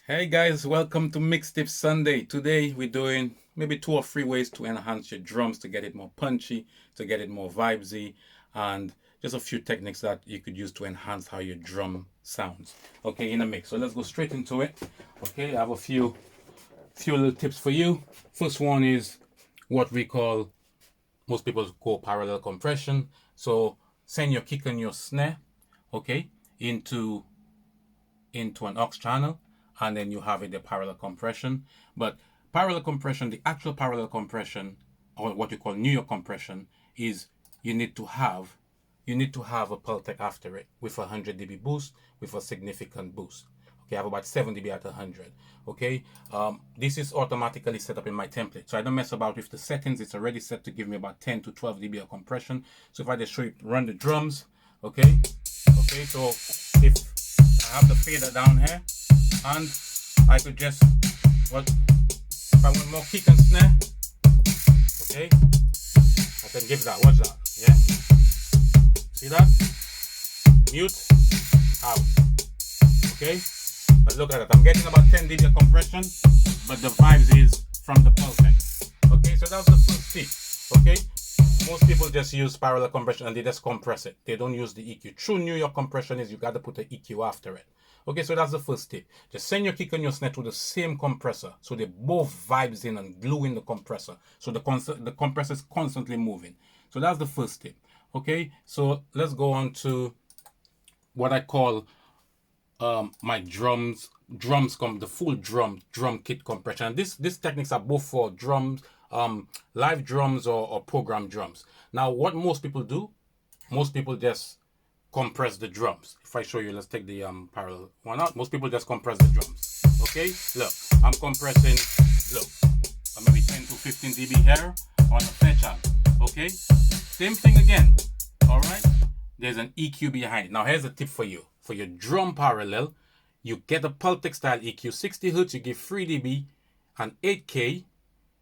Hey guys, welcome to Mix Tips Sunday. Today we're doing maybe 2 or 3 ways to enhance your drums to get it more punchy, to get it more vibesy, and just a few techniques that you could use to enhance how your drum sounds. Okay, in a mix. So let's go straight into it. Okay, I have a few little tips for you. First one is what we call, most people call parallel compression. So send your kick and your snare, okay, into an aux channel, and then you have it the parallel compression. But parallel compression, the actual parallel compression, or what you call New York compression, is you need to have a Pultec after it with a 100 dB boost, with a significant boost. Okay, I have about 7 dB at 100. Okay, this is automatically set up in my template, so I don't mess about with the settings. It's already set to give me about 10 to 12 dB of compression. So if I just show you, run the drums, okay, so if I have the fader down here, and I could just, if I want more kick and snare, okay, I can give that. Watch that, yeah. See that? Mute, out. Okay, but look at it. I'm getting about 10 dB of compression, but the vibes is from the Pultec. Okay, so that's the first tip. Okay, most people just use parallel compression and they just compress it. They don't use the EQ. True New York compression is you got to put the EQ after it. Okay, so that's the first tip. Just send your kick and your snare to the same compressor, so they both vibes in and glue in the compressor. So the compressor is constantly moving. So that's the first tip. Okay, so let's go on to what I call my the full drum kit compression. And these techniques are both for drums, live drums or program drums. Now, what most people do, most people just compress the drums. If I show you, let's take the parallel one out. Most people just compress the drums. Okay, look, I'm compressing, look, maybe 10 to 15 dB here on the fetch out. Okay, same thing again. All right, there's an EQ behind it. Now here's a tip for you. For your drum parallel, you get a Pultec style EQ. 60 Hz, you give 3 dB, and 8K,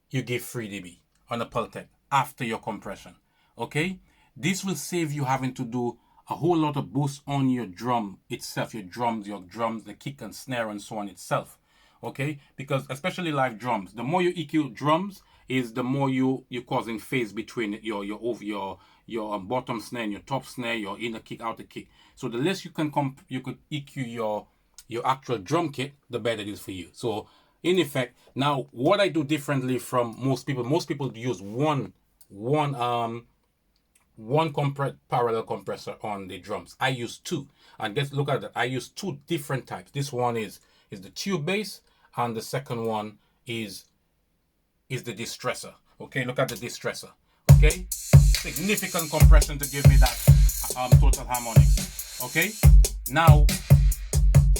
you give 3 dB on a Pultec after your compression. Okay, this will save you having to do a whole lot of boost on your drum itself, your drums, the kick and snare and so on itself. Okay, because especially live drums, the more you EQ drums, is the more you're causing phase between your bottom snare and your top snare, your inner kick, outer kick. So the less you could EQ your actual drum kit, the better it is for you. So in effect, now what I do differently from most people use one parallel compressor on the drums. I use two, and just look at that. I use two different types. This one is the tube bass, and the second one is the Distressor. Okay, look at the Distressor. Okay, significant compression to give me that total harmonics. Okay, now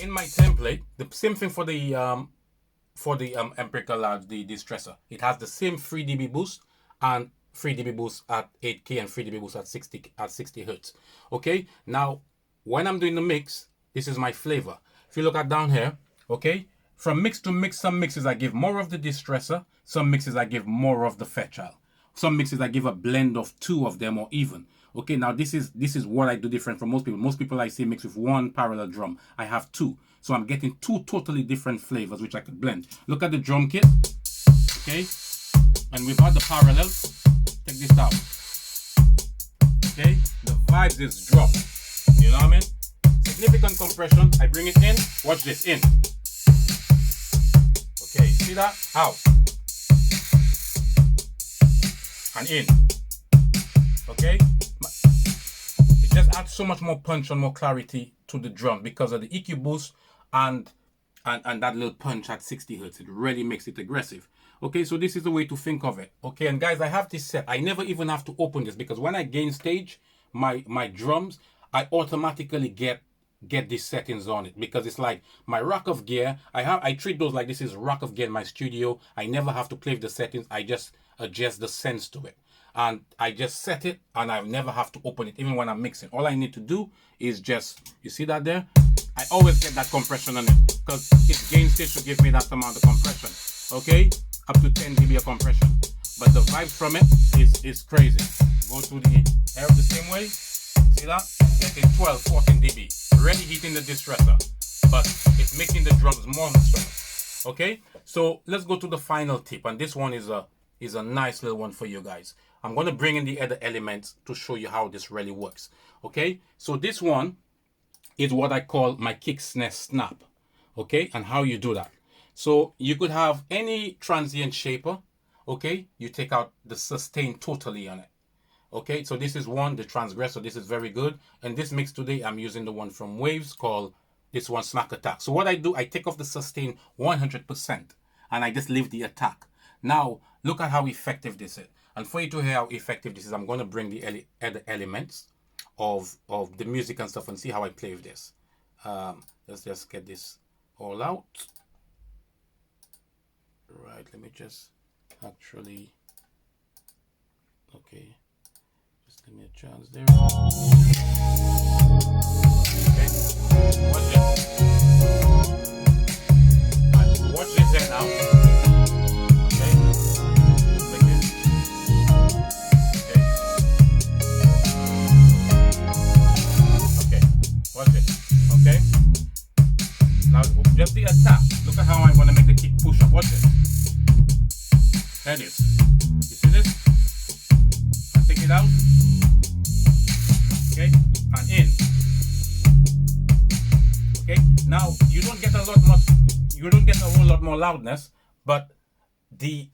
in my template, the same thing for the Empirical Labs, the Distressor. It has the same 3 dB boost and 3 dB boost at 8K and 3 dB boost at 60 Hz. Okay, now when I'm doing the mix, this is my flavor. If you look at down here, okay, from mix to mix, some mixes I give more of the Distressor, some mixes I give more of the Fetchal. Some mixes I give a blend of two of them or even. Okay, now this is what I do different from most people. Most people I see mix with one parallel drum. I have two. So I'm getting two totally different flavors which I could blend. Look at the drum kit. Okay, and without the parallels, check this out. Okay, the vibes is dropped. You know what I mean? Significant compression. I bring it in. Watch this, in. Okay, see that? Out. And in. Okay, it just adds so much more punch and more clarity to the drum because of the EQ boost and that little punch at 60 Hz. It really makes it aggressive. Okay, so this is the way to think of it. Okay, and guys, I have this set. I never even have to open this because when I gain stage my drums, I automatically get these settings on it because it's like my rack of gear. I treat those like this is rack of gear in my studio. I never have to play with the settings. I just adjust the sense to it. And I just set it and I never have to open it even when I'm mixing. All I need to do is just, you see that there? I always get that compression on it because it gain stage to give me that amount of compression. Okay? Up to 10 dB of compression. But the vibes from it is crazy. Go to the air the same way. See that? Getting 12, 14 dB. Already hitting the Distressor. but it's making the drums monstrous. Okay, so let's go to the final tip, and this one is a nice little one for you guys. I'm going to bring in the other elements to show you how this really works. Okay, so this one is what I call my kick snare snap. Okay, and how you do that. So you could have any transient shaper. Okay, you take out the sustain totally on it. Okay, so this is one, the transgressor. This is very good. And this mix today, I'm using the one from Waves called this one, Smack Attack. So what I do, I take off the sustain 100% and I just leave the attack. Now, look at how effective this is. And for you to hear how effective this is, I'm going to bring the other elements of the music and stuff and see how I play with this. Let's just get this all out. Right, let me just actually, okay. Give me a chance there. Okay. Watch this. Right. Watch this here now. Okay. Like this. Okay. Okay. Watch this. Okay. Now just the attack. Look at how I'm gonna make the kick push up. Watch this. There it is. You see this? I take it out. Okay, and in. Okay, now you don't get a whole lot more loudness, but the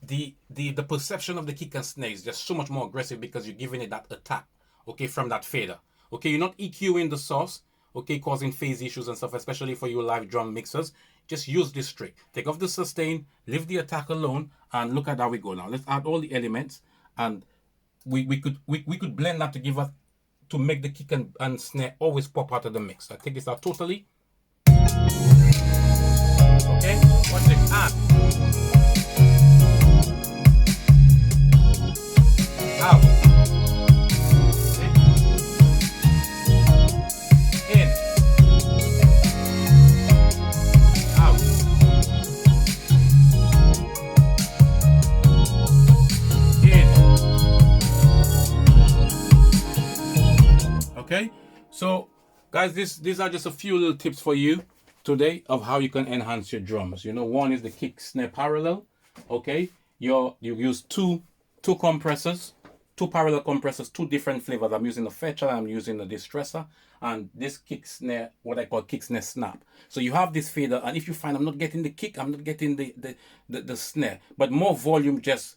perception of the kick and snare is just so much more aggressive because you're giving it that attack, okay, from that fader. Okay, you're not EQing the source, okay, causing phase issues and stuff, especially for your live drum mixers. Just use this trick. Take off the sustain, leave the attack alone, and look at how we go now. Let's add all the elements, and we could blend that to give us, to make the kick and snare always pop out of the mix. I take this out totally. Okay, watch this. Out. Out. Okay. In. Out. In. Okay, so guys, these are just a few little tips for you today of how you can enhance your drums. You know, one is the kick snare parallel. Okay, you use two compressors, two parallel compressors, two different flavors. I'm using the Fairchild, I'm using the Distressor, and this kick snare, what I call kick snare snap. So you have this fader, and if you find I'm not getting the kick, I'm not getting the snare, but more volume just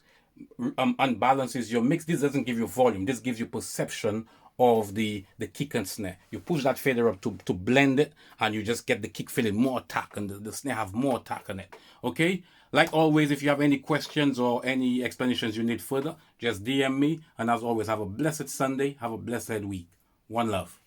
unbalances your mix. This doesn't give you volume, this gives you perception of the kick and snare. You push that fader up to blend it, and you just get the kick feeling more attack, and the snare have more attack on it. Okay, like always, if you have any questions or any explanations you need further, just DM me. And as always, have a blessed Sunday, have a blessed week. One love.